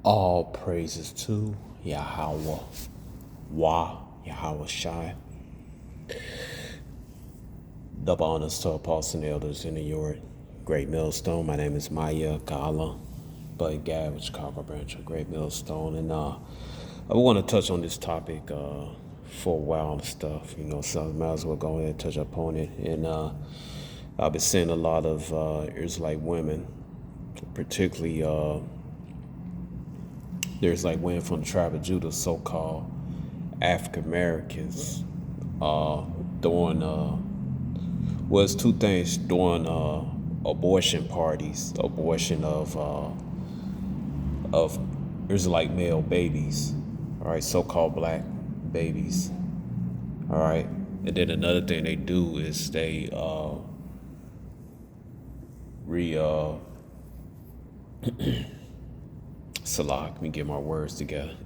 All praises to Yahweh, Yahweh Shai. Double honors to apostles and elders in the York Great Millstone. My name is Maya Gala, Bud Gab, Chicago branch of Great Millstone. And I want to touch on this topic for a while and stuff, so I might as well go ahead and touch upon it. And I've been seeing a lot of Israelite women, particularly there's like women from the tribe of Judah, so-called African Americans, doing well, it's two things: doing abortion parties, abortion of Israelite male babies, all right, so-called black babies, all right. And then another thing they do is they re Salah, let me get my words together.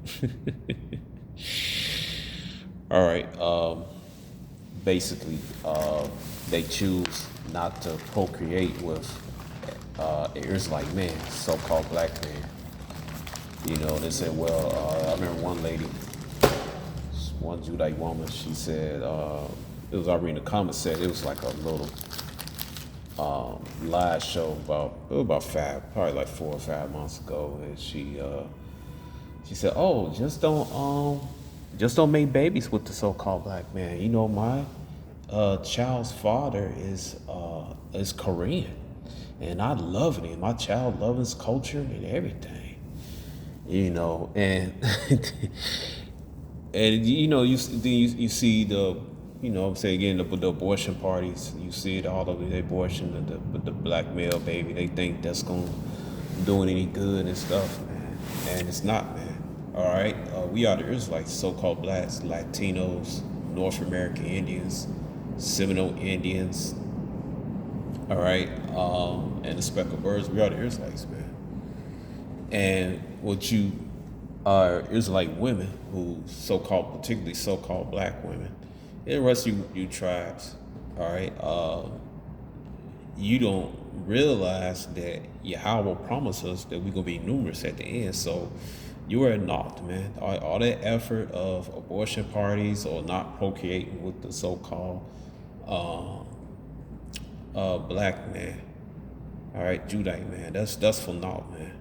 All right. Basically, they choose not to procreate with an Israelite man, so-called black man. They said, well, I remember one lady, one Judite woman, she said, it was already in the comments, said it was like a little live show about probably like 4 or 5 months ago, and she said, "Oh, just don't make babies with the so-called black man. My child's father is Korean, and I love it. And my child loves his culture and everything. And and you see the." I'm saying again, the abortion parties, you see it all over the abortion, the black male baby. They think that's going to do it any good and stuff, man. And it's not, man. All right. We are the Israelites, so-called blacks, Latinos, North American Indians, Seminole Indians. All right. And the speckled birds, we are the Israelites, man. And what you are Israelite women who so-called, particularly so-called black women, and the rest of you tribes, all right, you don't realize that Yahweh promised us that we're going to be numerous at the end. So you are not, man. All that effort of abortion parties or not procreating with the so-called black man, all right, Judite man, that's for naught, man.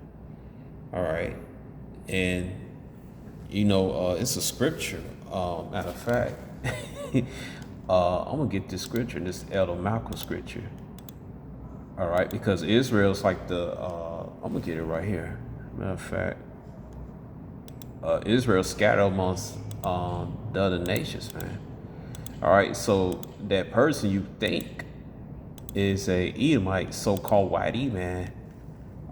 All right. And, it's a scripture. Matter of fact, I'm going to get this scripture, this Elder Malcolm scripture. All right. Because Israel's like I'm going to get it right here. Matter of fact, Israel scattered amongst the other nations, man. All right. So that person you think is a Edomite, so-called whitey man,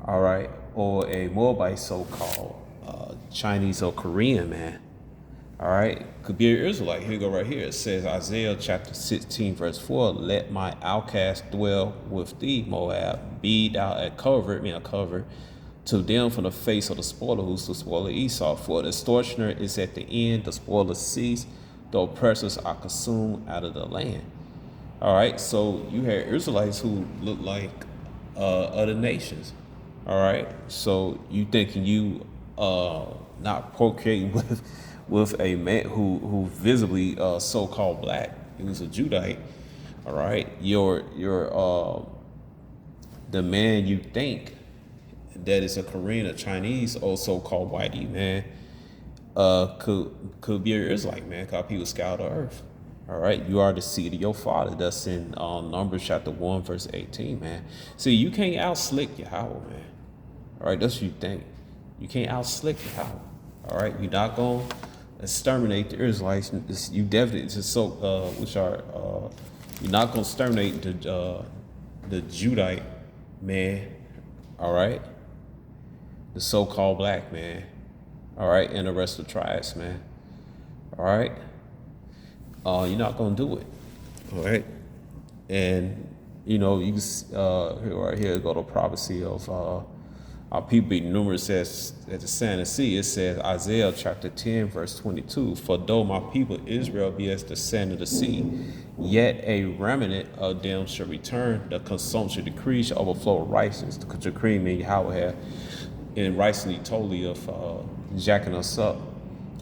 all right, or a Moabite, so-called Chinese or Korean man, all right, could be an Israelite. Here you go right here. It says Isaiah chapter 16 verse 4, let my outcast dwell with thee, Moab, be thou a cover to them from the face of the spoiler, who's the spoiler Esau. For the extortioner is at the end, the spoiler cease, the oppressors are consumed out of the land. All right, so you had Israelites who look like other nations. All right, so you thinking you not procreating with a man who visibly so-called black, he was a Judite. All right, your the man you think that is a Korean, a Chinese, or so-called whitey man, could be an Israelite man, because people scour the earth. All right, you are the seed of your father. That's in Numbers chapter 1 verse 18, man. See, you can't outslick Yahweh, man. All right, that's what you think. You can't outslick Yahweh. All right, you're not gonna exterminate the Israelites. You definitely you're not gonna exterminate the Judite man. All right, the so-called black man. All right, and the rest of the tribes, man. All right, you're not gonna do it. All right, and you right here go to prophecy of our people be numerous as the sand and sea. It says Isaiah chapter 10 verse 22, for though my people Israel be as the sand of the sea, yet a remnant of them shall return. The consumption decree shall overflow righteousness. The decree means Yahweh and rightly totally of jacking us up.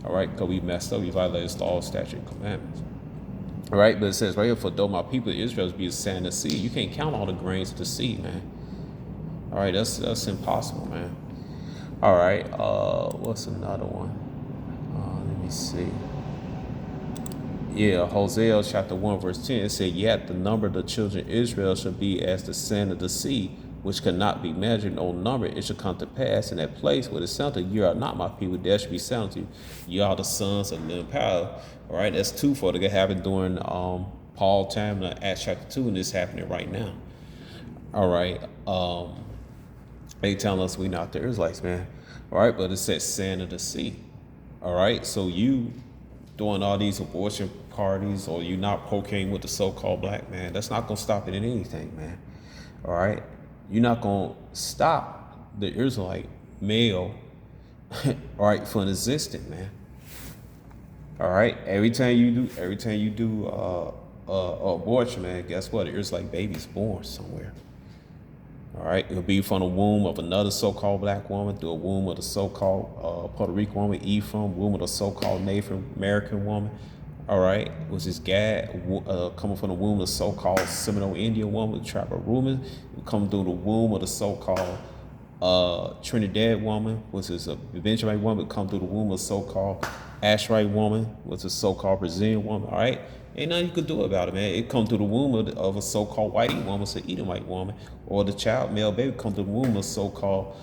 All right, because we messed up, we violated the all statute and commandments. All right, but it says right here, for though my people Israel be a sand of the sea, you can't count all the grains of the sea, man. All right, that's impossible, man. All right, what's another one? Let me see. Yeah, Hosea chapter 1, verse 10, it said, yet the number of the children of Israel shall be as the sand of the sea, which cannot be measured, no number. It shall come to pass in that place where the sound of you are not my people, there shall be sound to you. You are the sons of living power. All right, that's two for it. It happened during Paul time in Acts chapter 2, and this happening right now. All right, they telling us we not the Israelites, man. All right, but it says sand of the sea. All right, so you doing all these abortion parties, or you not cocaine with the so-called black man, that's not gonna stop it in anything, man. All right, you're not gonna stop the Israelite male, all right, from existing, man. All right, every time you do abortion, man, guess what? The Israelite baby's born somewhere. All right, it'll be from the womb of another so-called black woman, through a womb of the so-called Puerto Rican woman, Ephraim, womb of the so-called Native American woman. All right, was this Gad coming from the womb of the so-called Seminole Indian woman, the tribe of Reuben, coming through the womb of the so-called Trinidad woman, which is a Benjamin woman, come through the womb of the so-called Asherite woman, which is a so-called Brazilian woman. All right, ain't nothing you could do about it, man. It come through the womb of a so-called white woman, it's an Edomite woman, or the child male baby come through the womb of a so-called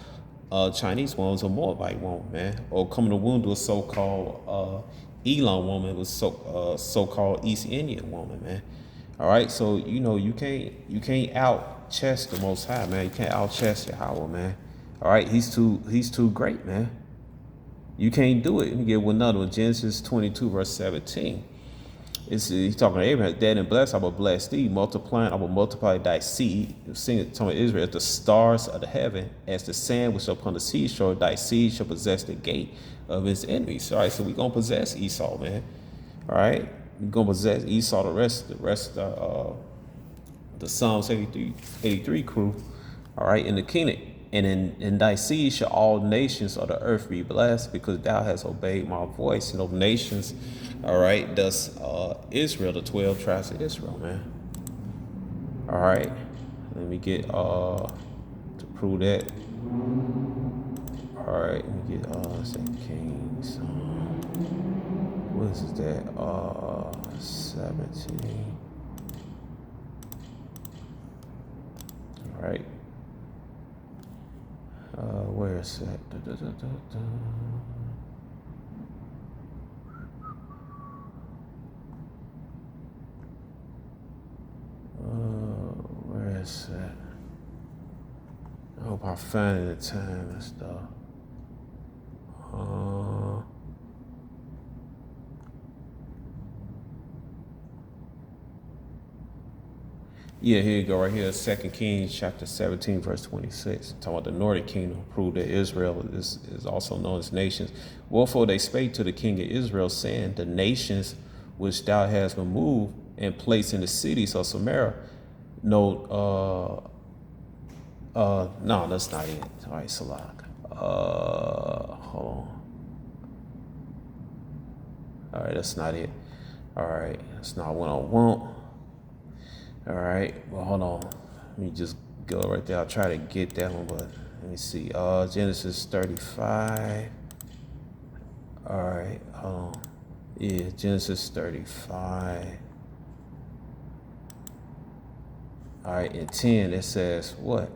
Chinese woman, it's a Moabite woman, man, or come in the womb to a so-called Elam woman, was so-called East Indian woman, man. All right, so you can't out chest the Most High, man. You can't out chest Yahweh, man. All right, he's too great, man. You can't do it. Let me get one another one. Genesis 22, verse 17. He's talking to Abraham. Dead and blessed, I will bless thee. Multiplying, I will multiply thy seed. Sing it to Israel, as the stars of the heaven, as the sand which upon the seashore, thy seed shall possess the gate of his enemies. All right, so we're gonna possess Esau, man. All right, we're gonna possess Esau, the rest of the Psalms 83 crew. All right, in the kingdom. And in thy seed shall all nations of the earth be blessed, because thou hast obeyed my voice. And those nations, all right, thus Israel, the 12 tribes of Israel, man. All right, let me get to prove that. All right, let me get 2 Kings. What is that? 17. All right. Where is that? Where is that? I hope I find it in time and stuff. Yeah, here you go, right here, 2 Kings chapter 17, verse 26. Talking about the northern kingdom, prove that Israel is also known as nations. Wherefore they spake to the king of Israel, saying, the nations which thou hast removed and placed in the cities of Samaria. No, that's not it. All right, Salak. Hold on. All right, that's not it. All right, that's not what I want. All right, well, hold on. Let me just go right there. I'll try to get that one, but let me see. Genesis 35. All right, hold on. Yeah, Genesis 35. All right, in 10, it says what?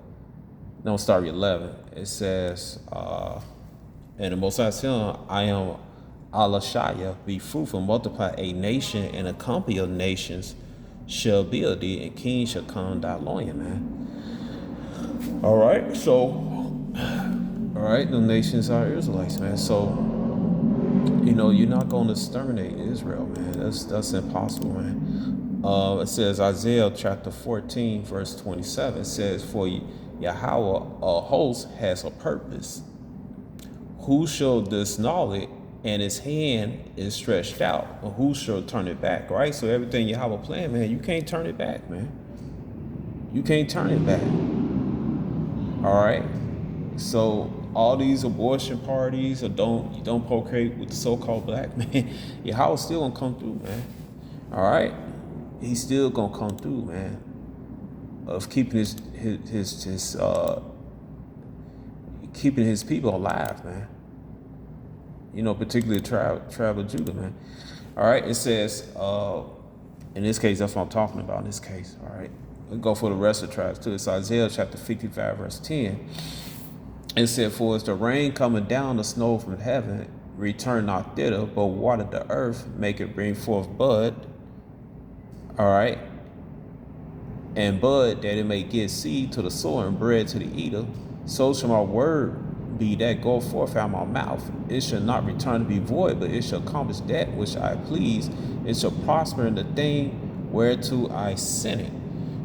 No, start with 11. It says, and the Most High said, I am Alashaya, be fruitful, multiply a nation, and a company of nations shall build thee, and kings shall come thy loin, man. All right, so, all right, the nations are Israelites, man. So, you're not going to exterminate Israel, man. That's impossible, man. It says Isaiah chapter 14, verse 27. It says, for Yahweh, a host, has a purpose. Who shall disannul it? And his hand is stretched out. And who shall turn it back, right? So everything you have a plan, man, you can't turn it back, man. You can't turn it back. All right? So all these abortion parties, or don't procreate with the so-called black man, Yahweh still gonna come through, man. All right, he's still gonna come through, man. Of keeping his keeping his people alive, man. You know, particularly tribe of Judah, man. All right, it says, in this case, that's what I'm talking about in this case, all right? We'll go for the rest of the tribes too. It's Isaiah chapter 55, verse 10. It said, for as the rain coming down, the snow from heaven, return not thither, but water the earth, make it bring forth bud, all right? And bud, that it may give seed to the sower and bread to the eater, so shall my word be that go forth out of my mouth. It shall not return to be void, but it shall accomplish that which I please. It shall prosper in the thing whereto I sent it.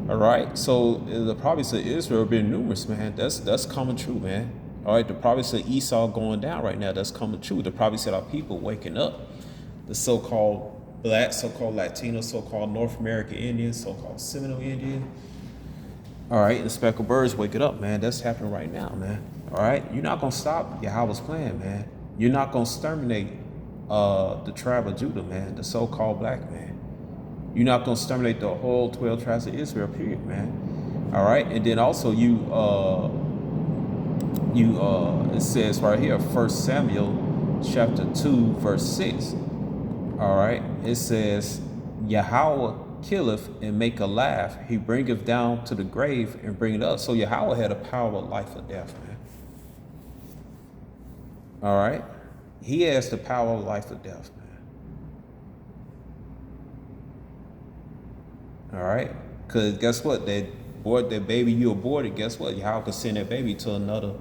All right. So the prophets of Israel have been numerous, man. That's coming true, man. All right. The prophets of Esau going down right now. That's coming true. The prophets of our people waking up. The so-called black, so-called Latino, so-called North American Indians, so-called Seminole Indian. All right, the speckled birds waking up, man. That's happening right now, man. All right, you're not gonna stop Yahweh's plan, man. You're not gonna exterminate the tribe of Judah, man, the so-called black man. You're not gonna exterminate the whole 12 tribes of Israel, period, man. All right, and then also it says right here, 1 Samuel chapter 2, verse 6. All right, it says, Yahweh killeth and make alive. He bringeth down to the grave and bring it up. So Yahweh had a power of life or death, man. All right, he has the power of life or death, man. All right, because guess what? That baby you aborted. Guess what? Yahweh could send that baby to another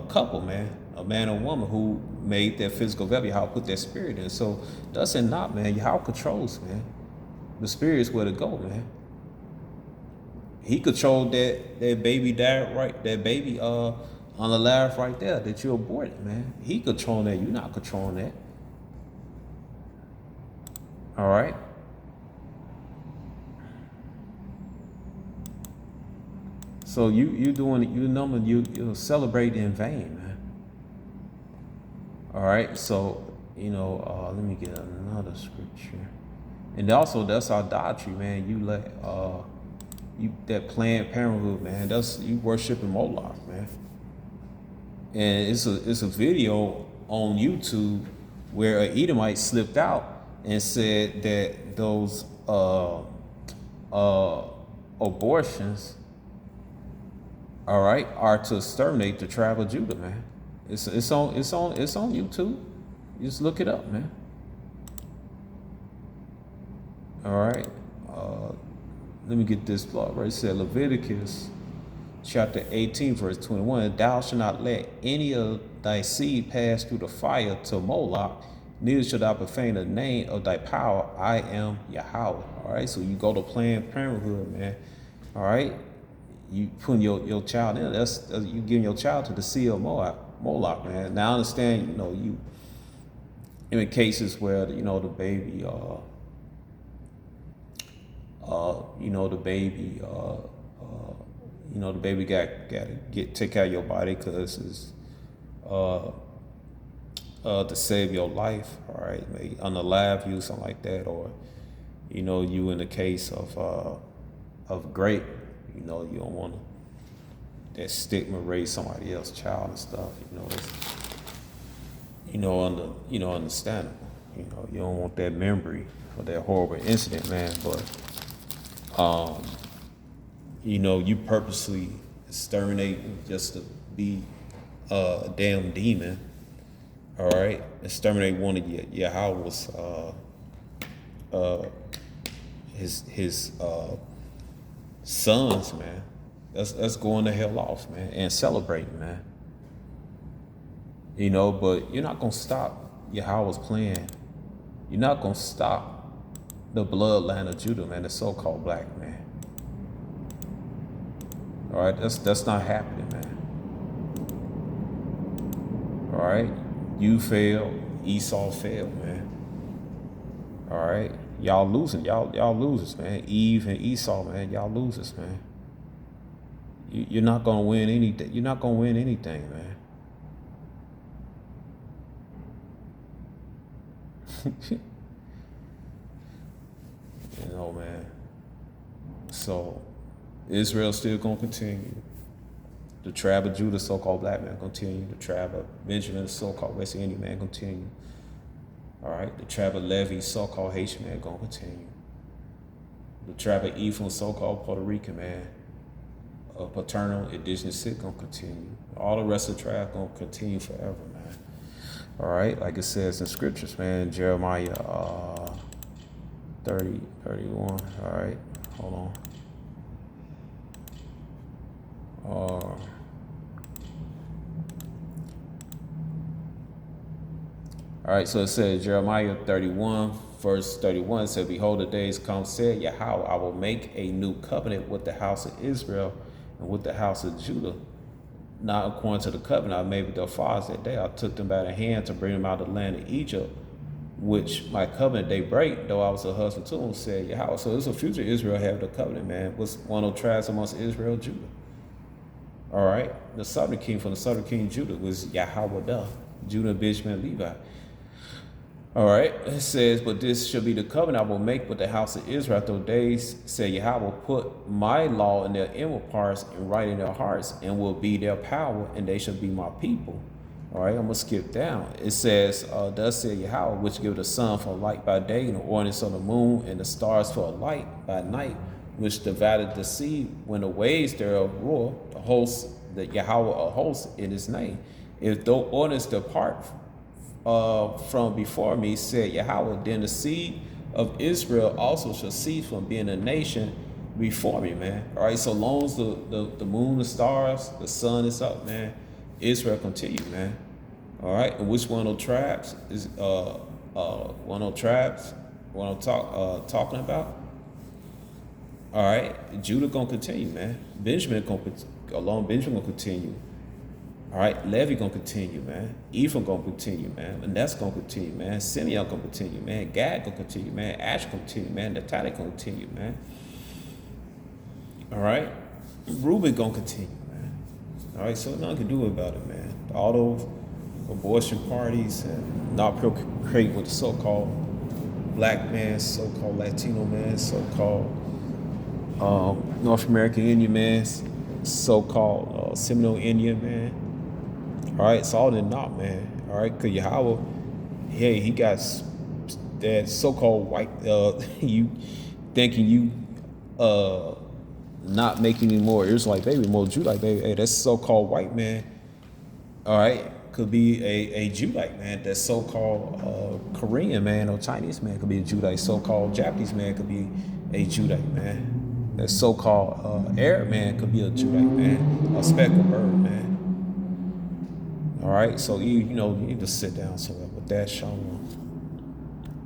couple, man. A man or woman who made that physical baby, Yahweh put that spirit in. So does it not, man? Yahweh controls, man. The spirit is where to go, man. He controlled that baby died right, that baby on the live right there that you aborted, man. He controlling that. You're not controlling that. All right. So you're celebrating in vain, man. All right, so let me get another scripture, and also that's idolatry, man. You let that Planned Parenthood, man. That's you worshiping Moloch, man. And it's a video on YouTube where an Edomite slipped out and said that those abortions, all right, are to exterminate the tribe of Judah, man. It's on YouTube. You just look it up, man. All right. Let me get this plot right. It said Leviticus chapter 18, verse 21. Thou shalt not let any of thy seed pass through the fire to Moloch, neither shalt thou profane the name of thy power. I am Yahweh. All right. So you go to Planned Parenthood, man. All right. You putting your child in. That's you giving your child to the sea of Moloch, man. Now I understand, you in cases where the baby, the baby got to take out of your body because it's to save your life, all right, maybe unalive you, something like that, or you in the case of grape, you don't want that stigma raise somebody else's child and stuff, it's understandable. You don't want that memory of that horrible incident, man. But you purposely exterminate just to be a damn demon. All right, exterminate one of Yahweh's his sons, man. That's going the hell off, man, and celebrating, man. But you're not gonna stop Yahweh's plan. You're not gonna stop the bloodline of Judah, man, the so-called black man. All right, that's not happening, man. All right, you failed, Esau failed, man. All right, y'all losing, y'all losers, man. Eve and Esau, man, y'all losers, man. You're not gonna win anything. You're not gonna win anything, man. You know, man. So Israel still gonna continue. The tribe of Judah, so-called black man, continue. The tribe of Benjamin, the so-called West Indian man, continue. All right. The tribe of Levi, so-called Haitian man, gonna continue. The tribe of Ephraim, so-called Puerto Rican man, paternal indigenous Sikh, gonna continue. All the rest of the tribe gonna continue forever, man. All right, like it says in scriptures, man, Jeremiah 30, 31. All right, hold on. All right, so it says Jeremiah 31, verse 31 said, "Behold, the days come, said Yahweh, I will make a new covenant with the house of Israel and with the house of Judah. Not according to the covenant I made with their fathers that day. I took them by the hand to bring them out of the land of Egypt, which my covenant they break, though I was a husband to them, said Yahweh." So it's a future Israel have the covenant, man. What's one of the tribes amongst Israel? Judah. All right. The southern king from the southern king Judah was Yahweh, Judah, Benjamin, Levi. All right, it says, "But this shall be the covenant I will make with the house of Israel after those days, say Yahweh, will put my law in their inward parts and write in their hearts, and will be their power, and they shall be my people." All right, I'm going to skip down. It says, "Thus said Yahweh, which give the sun for a light by day, and the ordinance of the moon, and the stars for a light by night, which divided the sea when the waves thereof roar, the host, the Yahweh of hosts in his name. If those ordinance depart from before me, said Yahweh, then the seed of Israel also shall cease from being a nation before me," man. All right, so long as the moon, the stars, the sun is up, man, Israel continue, man. All right, and which one of those tribes is one of those tribes what I'm talking about? All right, Judah gonna continue, man. Benjamin gonna continue. All right, Levi gonna continue, man. Ephraim gonna continue, man. Manasseh gonna continue, man. Simeon gonna continue, man. Gad gonna continue, man. Asher gonna continue, man. Naphtali gonna continue, man. All right, Reuben gonna continue, man. All right, so nothing can do about it, man. All those abortion parties and not procreate with the so-called black man, so-called Latino man, so-called North American Indian man, so-called Seminole Indian man. All right, it's all in naught, man. All right, because Yahweh, hey, he got that so-called white, you thinking you not making any more Israelite baby, more Judite baby. Hey, that's so-called white man. All right, could be a Judite man. That so-called Korean man or Chinese man could be a Judite. So-called Japanese man could be a Judite man. That so-called Arab man could be a Judite man, a speckled bird man. All right, so you need to sit down somewhere with that, Shalom.